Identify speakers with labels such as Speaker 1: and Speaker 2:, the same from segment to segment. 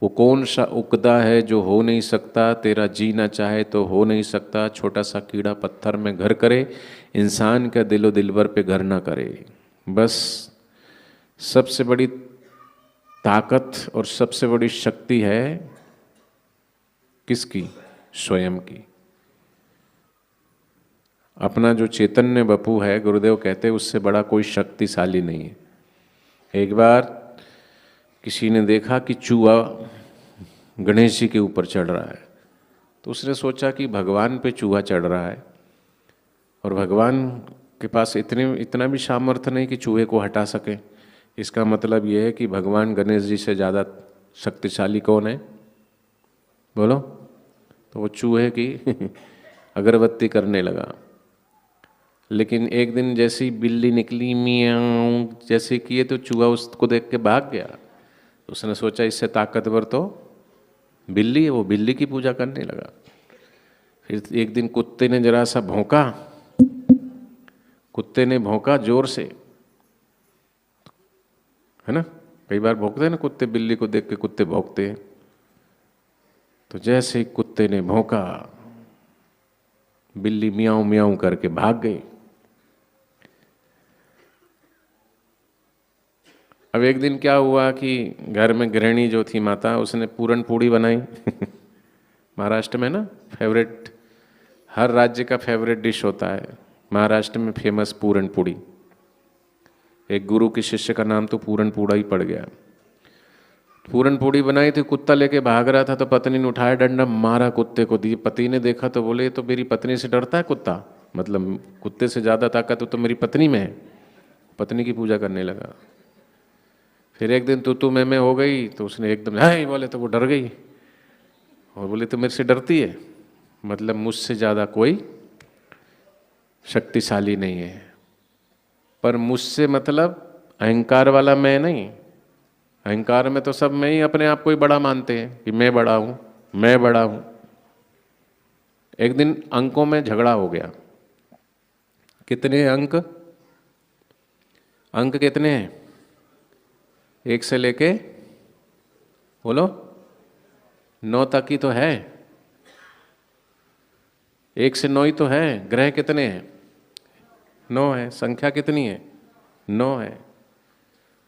Speaker 1: वो कौन सा उकदा है जो हो नहीं सकता, तेरा जीना चाहे तो हो नहीं सकता। छोटा सा कीड़ा पत्थर में घर करे, इंसान का दिलो दिलबर पे घर ना करे। बस सबसे बड़ी ताकत और सबसे बड़ी शक्ति है किसकी? स्वयं की। अपना जो चैतन्य बपू है, गुरुदेव कहते उससे बड़ा कोई शक्तिशाली नहीं है। एक बार किसी ने देखा कि चूहा गणेश जी के ऊपर चढ़ रहा है, तो उसने सोचा कि भगवान पे चूहा चढ़ रहा है और भगवान के पास इतना भी सामर्थ्य नहीं कि चूहे को हटा सके। इसका मतलब यह है कि भगवान गणेश जी से ज़्यादा शक्तिशाली कौन है? बोलो। तो वो चूहे की अगरबत्ती करने लगा। लेकिन एक दिन जैसी बिल्ली निकली, मियाऊं जैसे किए, तो चूहा उसको देख के भाग गया। उसने सोचा इससे ताकतवर तो बिल्ली है, वो बिल्ली की पूजा करने लगा। फिर एक दिन कुत्ते ने जरा सा भौंका, कुत्ते ने भौंका जोर से, है ना? कई बार भौंकते हैं ना कुत्ते, बिल्ली को देख के कुत्ते भौंकते हैं। तो जैसे ही कुत्ते ने भौंका, बिल्ली मियाऊं मियाऊं करके भाग गई। अब एक दिन क्या हुआ कि घर में गृहिणी जो थी माता, उसने पूरन पूड़ी बनाई। महाराष्ट्र में ना फेवरेट, हर राज्य का फेवरेट डिश होता है। महाराष्ट्र में फेमस पूरन पूड़ी। एक गुरु के शिष्य का नाम तो पूरन पूड़ा ही पड़ गया। पूरन पूड़ी बनाई थी, कुत्ता लेके भाग रहा था, तो पत्नी ने उठाया डंडा, मारा कुत्ते को। दी पति ने देखा तो बोले, तो मेरी पत्नी से डरता है कुत्ता, मतलब कुत्ते से ज़्यादा ताकत तो मेरी पत्नी में है। पत्नी की पूजा करने लगा। फिर एक दिन तू मैं हो गई, तो उसने एकदम हाय बोले, तो वो डर गई और बोले तो मेरे से डरती है, मतलब मुझसे ज़्यादा कोई शक्तिशाली नहीं है। पर मुझसे मतलब अहंकार वाला मैं नहीं। अहंकार में तो सब मैं ही अपने आप को ही बड़ा मानते हैं कि मैं बड़ा हूँ, मैं बड़ा हूँ। एक दिन अंकों में झगड़ा हो गया। कितने अंक? अंक कितने हैं? 1 से लेके बोलो 9 तक ही तो है। 1 से 9 ही तो है। ग्रह कितने हैं? 9 है। संख्या कितनी है? 9 है।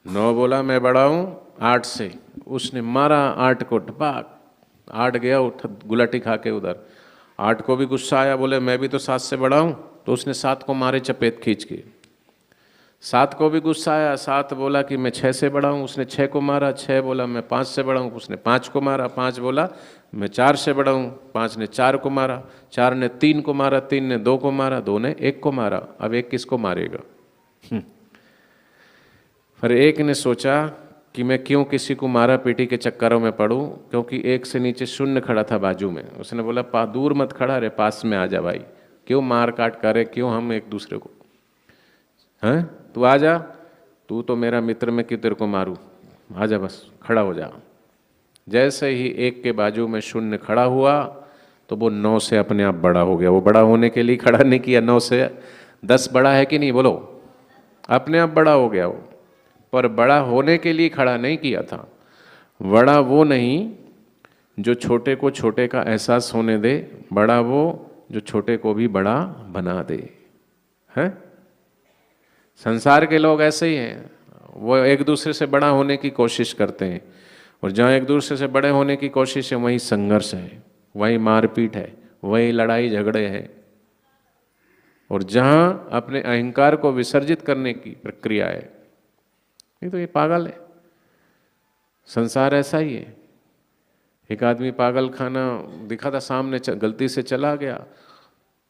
Speaker 1: 9 बोला मैं बड़ा हूं 8 से, उसने मारा 8 को टपाक। 8 गया उठ गुलाटी खा के उधर। 8 को भी गुस्सा आया, बोले मैं भी तो 7 से बड़ा हूं, तो उसने 7 को मारे चपेट खींच के। 7 को भी गुस्सा आया, 7 बोला कि मैं 6 से बड़ा हूँ, उसने 6 को मारा। 6 बोला मैं 5 से बड़ा हूँ, उसने 5 को मारा। 5 बोला मैं 4 से बड़ा हूँ, 5 ने 4 को मारा। 4 ने 3 को मारा, 3 ने 2 को मारा, 2 ने 1 को मारा। अब 1 किसको मारेगा? पर एक ने सोचा कि मैं क्यों किसी को मारा पीटी के चक्करों में पड़ूं, क्योंकि 1 से नीचे शून्य खड़ा था बाजू में। उसने बोला दूर मत खड़ा रे, पास में आ जा भाई, क्यों मार काट करे, क्यों हम एक दूसरे को, हैं? तू आ जा, तू तो मेरा मित्र, में क्यों तेरे को मारूं, आ जा, बस खड़ा हो जा। जैसे ही 1 के बाजू में शून्य खड़ा हुआ, तो वो 9 से अपने आप बड़ा हो गया। वो बड़ा होने के लिए खड़ा नहीं किया, 9 से 10 बड़ा है कि नहीं, बोलो? अपने आप बड़ा हो गया वो। पर बड़ा होने के लिए खड़ा नहीं किया था। बड़ा वो नहीं जो छोटे को छोटे का एहसास होने दे, बड़ा वो जो छोटे को भी बड़ा बना दे, है? संसार के लोग ऐसे ही हैं, वो एक दूसरे से बड़ा होने की कोशिश करते हैं, और जहाँ एक दूसरे से बड़े होने की कोशिश है वहीं संघर्ष है, वहीं मारपीट है, वहीं लड़ाई झगड़े हैं। और जहाँ अपने अहंकार को विसर्जित करने की प्रक्रिया है, नहीं तो ये पागल है। संसार ऐसा ही है। एक आदमी पागल खाना दिखा था सामने, गलती से चला गया,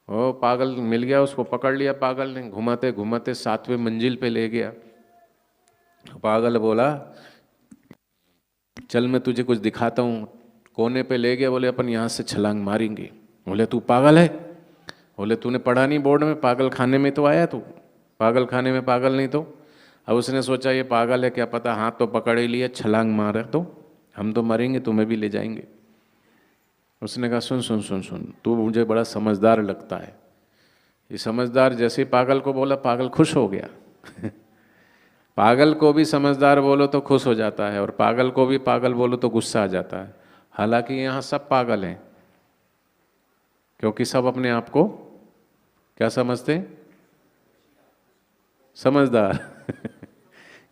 Speaker 1: ओ पागल मिल गया, उसको पकड़ लिया पागल ने, घुमाते घुमाते 7वें मंजिल पे ले गया। पागल बोला चल मैं तुझे कुछ दिखाता हूँ। कोने पे ले गया, बोले अपन यहाँ से छलांग मारेंगे। बोले तू पागल है? बोले तूने पढ़ा नहीं बोर्ड में, पागल खाने में तो आया तू, पागल खाने में पागल नहीं तो। अब उसने सोचा ये पागल है, क्या पता हाथ तो पकड़ ही लिया, छलांग मारा तो हम तो मरेंगे, तुम्हें भी ले जाएंगे। उसने कहा सुन सुन सुन सुन, तू मुझे बड़ा समझदार लगता है। ये समझदार जैसे ही पागल को बोला, पागल खुश हो गया। पागल को भी समझदार बोलो तो खुश हो जाता है, और पागल को भी पागल बोलो तो गुस्सा आ जाता है। हालांकि यहाँ सब पागल हैं, क्योंकि सब अपने आप को क्या समझते हैं? समझदार।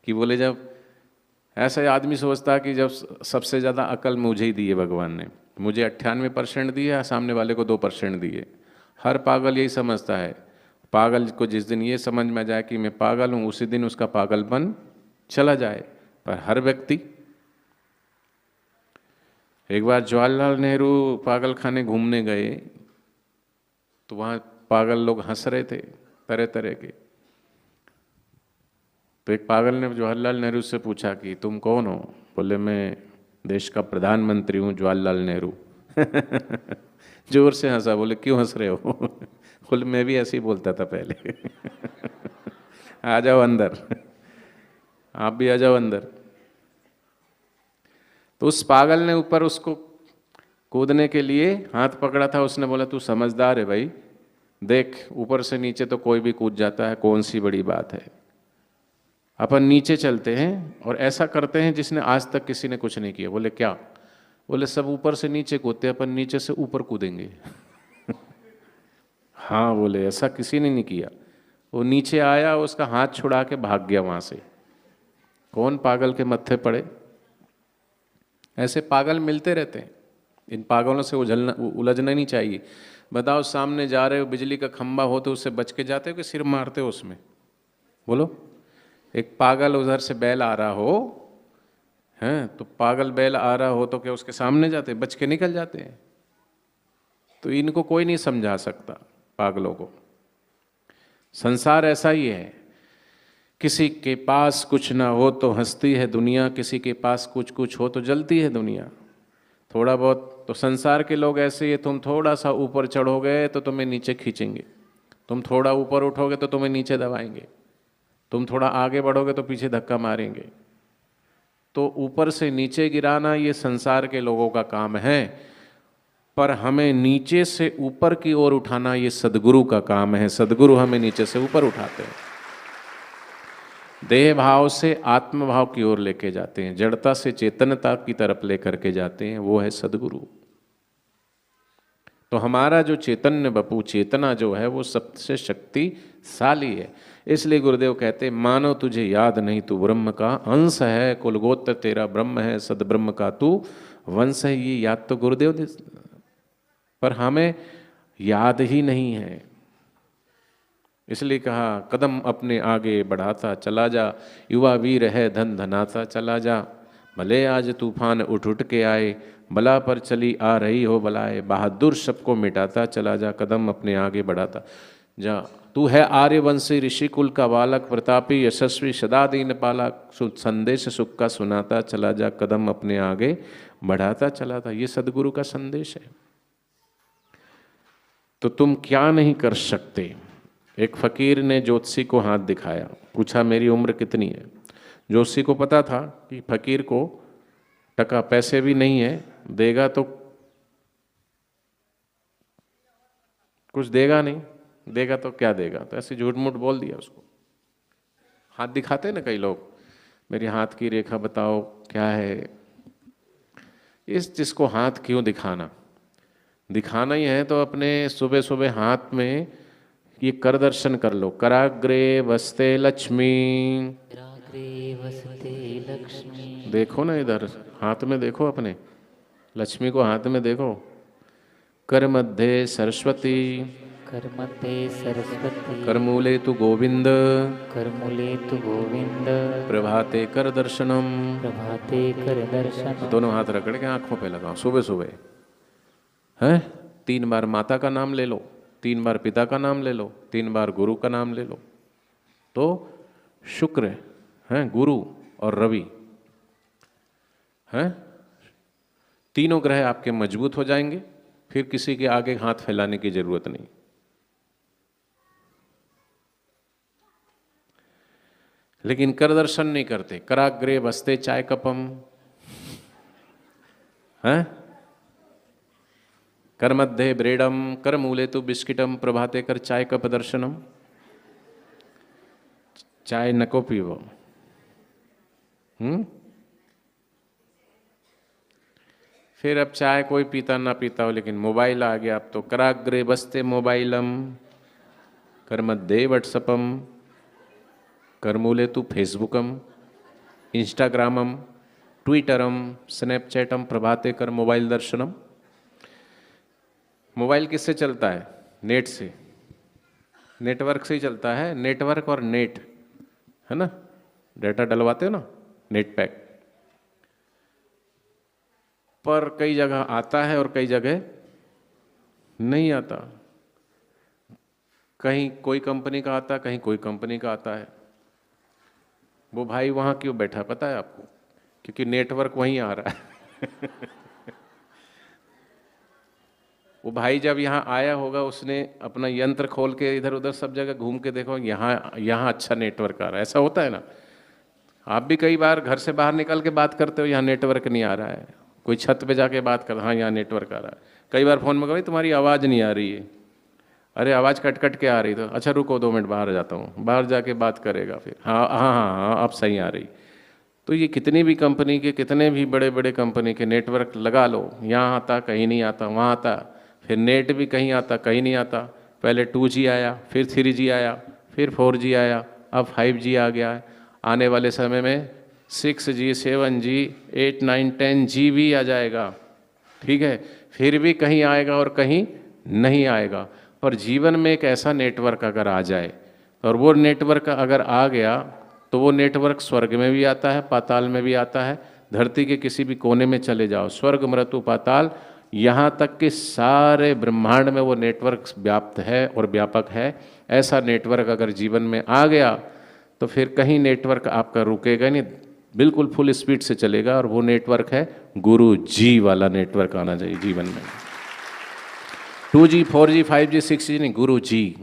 Speaker 1: कि बोले जब ऐसा आदमी सोचता है कि जब सबसे ज़्यादा अकल मुझे ही दी है भगवान ने, मुझे 98% दिया, सामने वाले को 2% दिए। हर पागल यही समझता है। पागल को जिस दिन ये समझ में आ जाए कि मैं पागल हूँ, उसी दिन उसका पागलपन चला जाए। पर हर व्यक्ति, एक बार जवाहरलाल नेहरू पागल खाने घूमने गए तो वहाँ पागल लोग हंस रहे थे तरह तरह के। तो एक पागल ने जवाहरलाल नेहरू से पूछा कि तुम कौन हो? बोले मैं देश का प्रधानमंत्री हूँ जवाहरलाल नेहरू। जोर से हंसा। बोले क्यों हंस रहे हो? बोले मैं भी ऐसे ही बोलता था पहले। आ जाओ अंदर, आप भी आ जाओ अंदर। तो उस पागल ने ऊपर उसको कूदने के लिए हाथ पकड़ा था। उसने बोला तू समझदार है भाई, देख ऊपर से नीचे तो कोई भी कूद जाता है, कौन सी बड़ी बात है। अपन नीचे चलते हैं और ऐसा करते हैं जिसने आज तक किसी ने कुछ नहीं किया। बोले क्या? बोले सब ऊपर से नीचे कूदते हैं, अपन नीचे से ऊपर कूदेंगे। हाँ, बोले ऐसा किसी ने नहीं किया। वो नीचे आया, उसका हाथ छुड़ा के भाग गया वहां से। कौन पागल के मत्थे पड़े? ऐसे पागल मिलते रहते हैं। इन पागलों से उलझना नहीं चाहिए। बताओ, सामने जा रहे हो, बिजली का खंबा हो तो उससे बच के जाते हो कि सिर मारते हो उसमें? बोलो। एक पागल उधर से बैल आ रहा हो, हैं, तो पागल बैल आ रहा हो तो क्या उसके सामने जाते? बच के निकल जाते हैं। तो इनको कोई नहीं समझा सकता, पागलों को। संसार ऐसा ही है। किसी के पास कुछ ना हो तो हंसती है दुनिया, किसी के पास कुछ कुछ हो तो जलती है दुनिया। थोड़ा बहुत तो संसार के लोग ऐसे ही है। तुम थोड़ा सा ऊपर चढ़ोगे तो तुम्हें नीचे खींचेंगे, तुम थोड़ा ऊपर उठोगे तो तुम्हें नीचे दबाएंगे, तुम थोड़ा आगे बढ़ोगे तो पीछे धक्का मारेंगे। तो ऊपर से नीचे गिराना ये संसार के लोगों का काम है, पर हमें नीचे से ऊपर की ओर उठाना ये सद्गुरु का काम है। सद्गुरु हमें नीचे से ऊपर उठाते हैं, देह भाव से आत्म भाव की ओर लेके जाते हैं, जड़ता से चेतनता की तरफ लेकर के जाते हैं। वो है सद्गुरु। तो हमारा जो चैतन्य बपू, चेतना जो है, वो सबसे शक्तिशाली है। इसलिए गुरुदेव कहते मानो तुझे याद नहीं, तू ब्रह्म का अंश है, कुलगोत्र तेरा ब्रह्म है, सदब्रह्म का तू वंश है। ये याद तो गुरुदेव ने, पर हमें याद ही नहीं है। इसलिए कहा कदम अपने आगे बढ़ाता चला जा, युवा वीर है धन धनाता चला जा। भले आज तूफान उठ उठ के आए, बला पर चली आ रही हो बलाए, बहादुर सबको मिटाता चला जा, कदम अपने आगे बढ़ाता जा। तू है आर्यवंशी ऋषि कुल का बालक, प्रतापी यशस्वी सदा दीन पालक, संदेश सुख का सुनाता चला जा, कदम अपने आगे बढ़ाता चला था। ये सदगुरु का संदेश है। तो तुम क्या नहीं कर सकते। एक फकीर ने ज्योतिषी को हाथ दिखाया, पूछा मेरी उम्र कितनी है। ज्योतिषी को पता था कि फकीर को टका पैसे भी नहीं है, देगा तो कुछ देगा नहीं, देगा तो क्या देगा। तो ऐसे झूठ मूठ बोल दिया उसको। हाथ दिखाते हैं ना कई लोग, मेरी हाथ की रेखा बताओ क्या है। इस चीज को हाथ क्यों दिखाना? दिखाना ही है तो अपने सुबह सुबह हाथ में ये कर दर्शन कर लो। कराग्रे वस्ते लक्ष्मी, देखो ना इधर हाथ में देखो, अपने लक्ष्मी को हाथ में देखो। कर मध्य सरस्वती,
Speaker 2: कर मध्य सरस्वती,
Speaker 1: करमूले तु गोविंद,
Speaker 2: करमूले तु गोविंद,
Speaker 1: प्रभाते कर दर्शनम।
Speaker 2: प्रभाते कर दर्शन।
Speaker 1: दोनों हाथ रगड़ के आंखों पे लगाओ सुबह सुबह। है 3 बार माता का नाम ले लो, 3 बार पिता का नाम ले लो, 3 बार गुरु का नाम ले लो। तो शुक्र है, गुरु और रवि हैं, तीनों ग्रह आपके मजबूत हो जाएंगे। फिर किसी के आगे हाथ फैलाने की जरूरत नहीं। लेकिन कर दर्शन नहीं करते। कराग्रे बसते चाय कपम, हैं, कर मध्य ब्रेडम, कर मूले तो बिस्किटम, प्रभाते कर चाय कप दर्शनम। चाय नको पीवो, फिर अब चाय कोई पीता ना पीता हो, लेकिन मोबाइल आ गया। अब तो कराग्रे बस्ते मोबाइलम, करमध्ये व्हाट्सअपम, करमूले तु फेसबुकम, इंस्टाग्रामम, ट्विटरम, स्नैपचैटम, प्रभाते कर मोबाइल दर्शनम। मोबाइल किससे चलता है? नेट से, नेटवर्क से ही चलता है। नेटवर्क और नेट है ना, डेटा डलवाते हो ना, नेट पैक। पर कई जगह आता है और कई जगह नहीं आता। कहीं कोई कंपनी का आता है, कहीं कोई कंपनी का आता है। वो भाई वहाँ क्यों बैठा पता है आपको? क्योंकि नेटवर्क वहीं आ रहा है। वो भाई जब यहाँ आया होगा, उसने अपना यंत्र खोल के इधर उधर सब जगह घूम के देखो, यहाँ अच्छा नेटवर्क आ रहा है। ऐसा होता है ना, आप भी कई बार घर से बाहर निकल के बात करते हो, यहाँ नेटवर्क नहीं आ रहा है। कोई छत पे जाके बात कर, हाँ यहाँ नेटवर्क आ रहा है। कई बार फ़ोन में कभी तुम्हारी आवाज़ नहीं आ रही है, अरे आवाज़ कट कट के आ रही, तो अच्छा रुको 2 मिनट बाहर जाता हूँ, बाहर जाके बात करेगा फिर, हाँ हाँ हाँ हाँ अब सही आ रही। तो ये कितनी भी कंपनी के, कितने भी बड़े बड़े कंपनी के नेटवर्क लगा लो, यहाँ आता कहीं नहीं आता, वहाँ आता, फिर नेट भी कहीं आता कहीं नहीं आता। पहले 2G आया, फिर 3G आया, फिर 4G आया, अब 5G आ गया है। आने वाले समय में 6G, 7G, 8, 9, 10G भी आ जाएगा, ठीक है। फिर भी कहीं आएगा और कहीं नहीं आएगा। पर जीवन में एक ऐसा नेटवर्क अगर आ जाए, और वो नेटवर्क अगर आ गया, तो वो नेटवर्क स्वर्ग में भी आता है, पाताल में भी आता है। धरती के किसी भी कोने में चले जाओ, स्वर्ग मृत्यु पाताल, यहाँ तक कि सारे ब्रह्मांड में वो नेटवर्क व्याप्त है और व्यापक है। ऐसा नेटवर्क अगर जीवन में आ गया, तो फिर कहीं नेटवर्क आपका रुकेगा नहीं, बिल्कुल फुल स्पीड से चलेगा। और वो नेटवर्क है गुरु जी वाला नेटवर्क आना चाहिए जीवन में। 2G, 4G, 5G, 6G नहीं, गुरु जी।